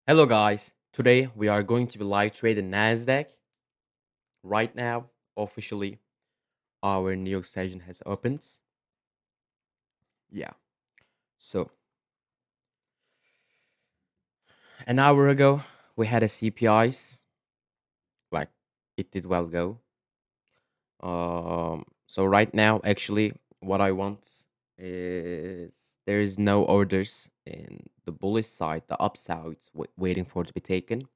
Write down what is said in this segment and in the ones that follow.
Hello, guys. Today we are going to be live trading Nasdaq. Right now, officially, our New York session has opened. Yeah. So an hour ago, we had a CPIs. Like it did well go. So right now, actually, what I want is there is no orders in the bullish side, the upside, waiting for it to be taken.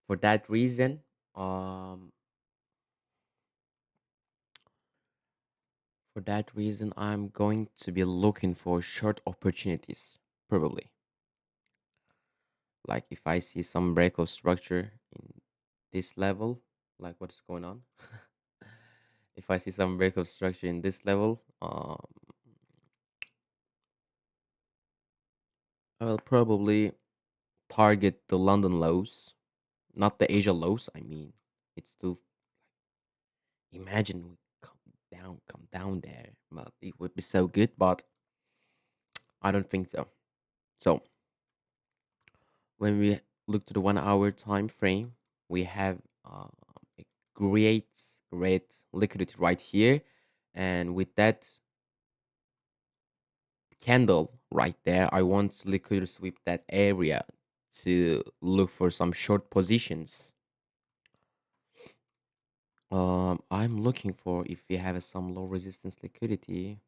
For that reason, um, I'm going to be looking for short opportunities, probably. Like if I see some break of structure in this level, like what is going on. If I see some break of structure in this level, I will probably target the London lows, not the Asia lows. I mean, it's too. Imagine we come down there. But it would be so good, but I don't think so. So when we look to the 1 hour time frame, we have a great, great liquidity right here. And with that candle right there, I want to liquidity sweep that area to look for some short positions. I'm looking for if we have some low resistance liquidity.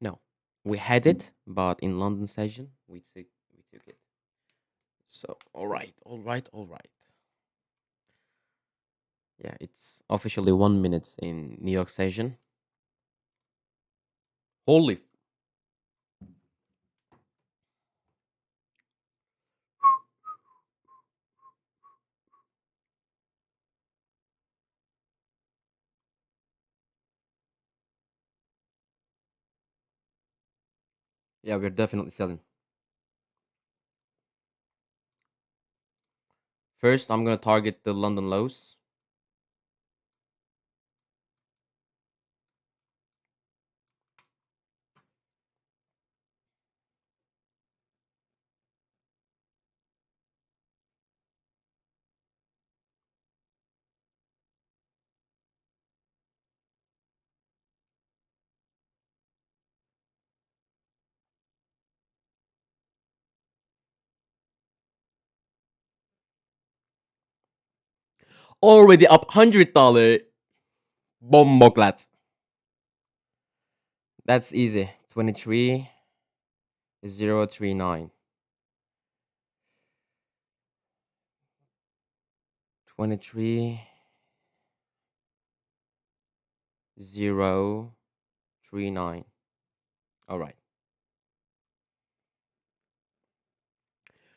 No, we had it, but in London session, we took it. So all right, all right, all right. Yeah, it's officially 1 minute in New York session. Holy. Yeah, we're definitely selling. First, I'm gonna target the London lows. Already up $100. Bomboklat. That's easy. 23,039. 23,039. All right.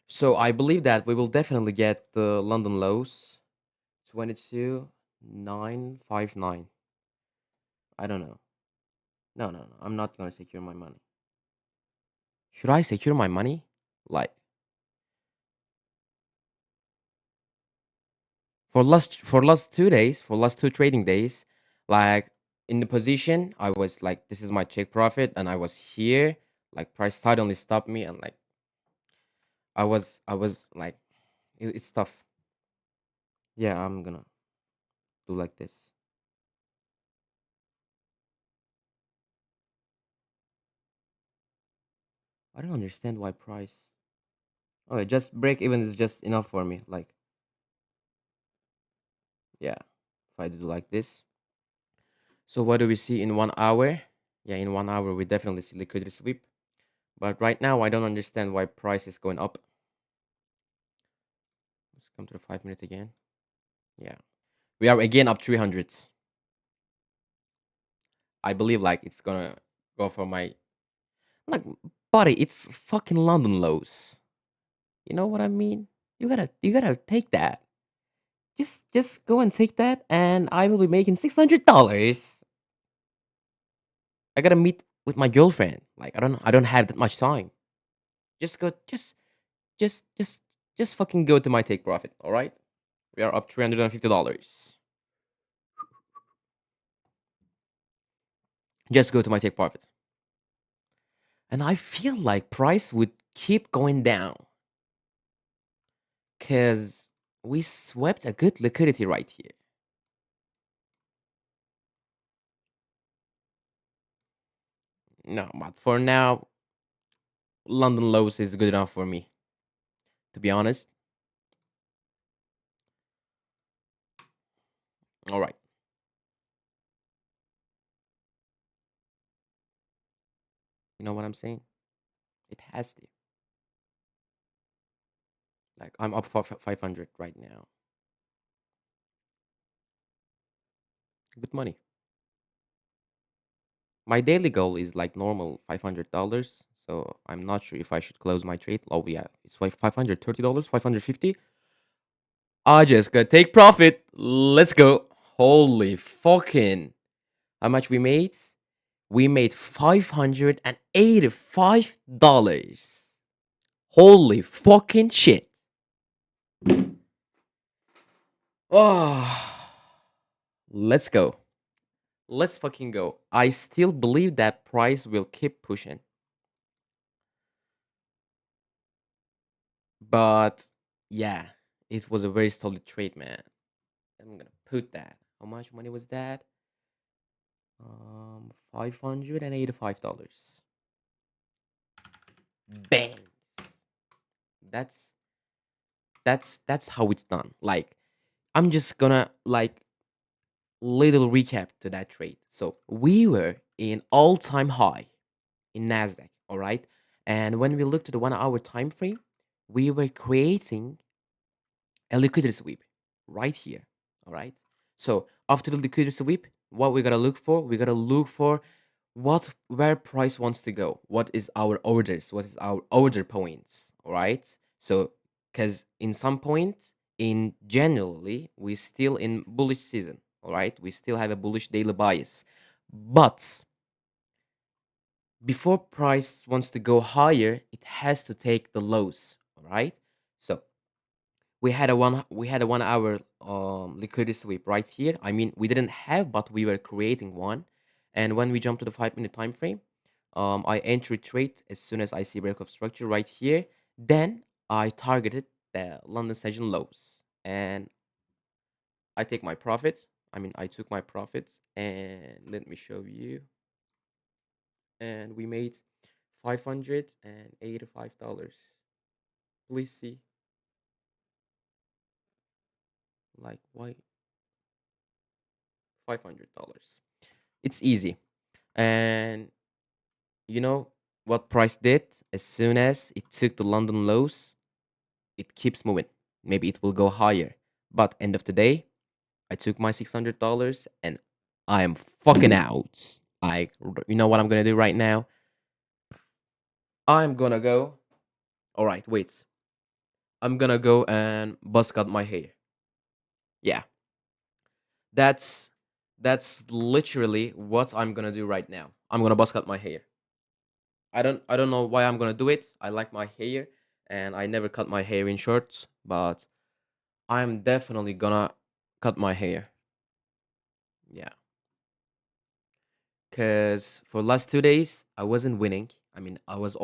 So I believe that we will definitely get the London lows. 22,959. I don't know. No, no, no. I'm not gonna secure my money. Should I secure my money? Like for last 2 days, for last two trading days, like in the position, I was like, this is my take profit, and I was here. Like price suddenly stopped me, and like I was like, it's tough. Yeah, I'm gonna do like this. I don't understand why price. Okay, just break even is just enough for me. Like, yeah, if I do like this. So what do we see in 1 hour? Yeah, in 1 hour we definitely see liquidity sweep. But right now I don't understand why price is going up. Let's come to the 5 minute again. Yeah, we are again up 300. I believe like it's gonna go for my like buddy. It's fucking London lows. You know what I mean? You gotta take that. Just go and take that, and I will be making $600. I gotta meet with my girlfriend. Like I don't have that much time. Just go. Just just just fucking go to my take profit. All right. We are up $350. Just go to my take profit. And I feel like price would keep going down because we swept a good liquidity right here. No, but for now, London lows is good enough for me. To be honest. All right. You know what I'm saying? It has to. Like I'm up for 500 right now. Good money. My daily goal is like normal $500. So I'm not sure if I should close my trade. Oh yeah, it's like $530, 550. I just gotta take profit. Let's go. Holy fucking. How much we made? We made $585. Holy fucking shit. Oh, let's go. Let's fucking go. I still believe that price will keep pushing. But yeah, it was a very solid trade, man. I'm gonna put that. How much money was that? $585. Bang. That's that's how it's done. Like I'm just gonna like little recap to that trade. So we were in all-time high in Nasdaq, all right? And when we looked at the 1 hour time frame, we were creating a liquidity sweep right here. All right. So after the liquidity sweep, what we gotta look for? We gotta look for what where price wants to go. What is our orders? What is our order points? All right. So because in some point in generally we still in bullish season. All right. We still have a bullish daily bias, but before price wants to go higher, it has to take the lows. All right. So we had a 1 hour liquidity sweep right here. I mean, we didn't have, but we were creating one. And when we jump to the 5 minute time frame, I enter trade as soon as I see break of structure right here. Then I targeted the London session lows, and I take my profits. I mean, I took my profits, and let me show you. And we made $585. Please see, like, why $500? It's easy. And you know what price did? As soon as it took the London lows, it keeps moving. Maybe it will go higher. But end of the day, I took my $600 and I am fucking out. You know what I'm gonna do right now? I'm gonna go. All right, wait. I'm gonna go and buzz cut my hair. Yeah, that's that's literally what I'm gonna do right now. I'm gonna buzz cut my hair. I don't know why I'm gonna do it. I like my hair, and I never cut my hair in shorts, but I'm definitely gonna cut my hair. Yeah, cause for last 2 days I wasn't winning. I mean, I was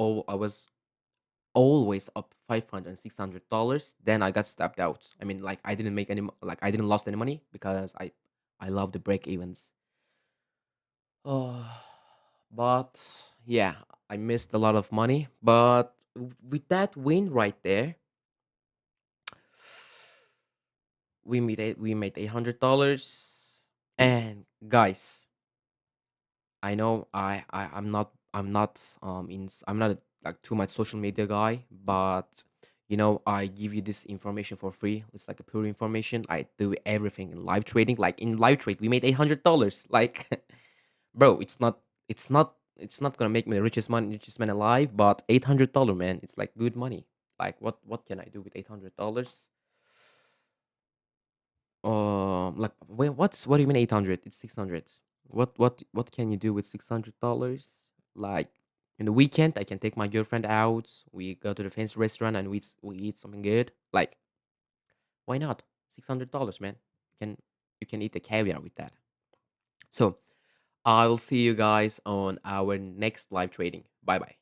always up 500 $600. Then I got stepped out. I mean, like I didn't make any like I didn't lost any money because I love the break evens. Oh, but yeah, I missed a lot of money. But with that win right there, we made $800. And guys, I know I'm not like too much social media guy, but I give you this information for free. It's like a pure information. I do everything in live trading. Like in live trade, we made $800. Like, bro, it's not gonna make me the richest man alive, but $800, man, it's like good money. Like what can I do with $800? Like wait, what do you mean 800? It's 600. What can you do with $600? Like in the weekend, I can take my girlfriend out. We go to the fancy restaurant and we eat something good. Like why not? $600, man. Can you can eat the caviar with that. So I will see you guys on our next live trading. Bye bye.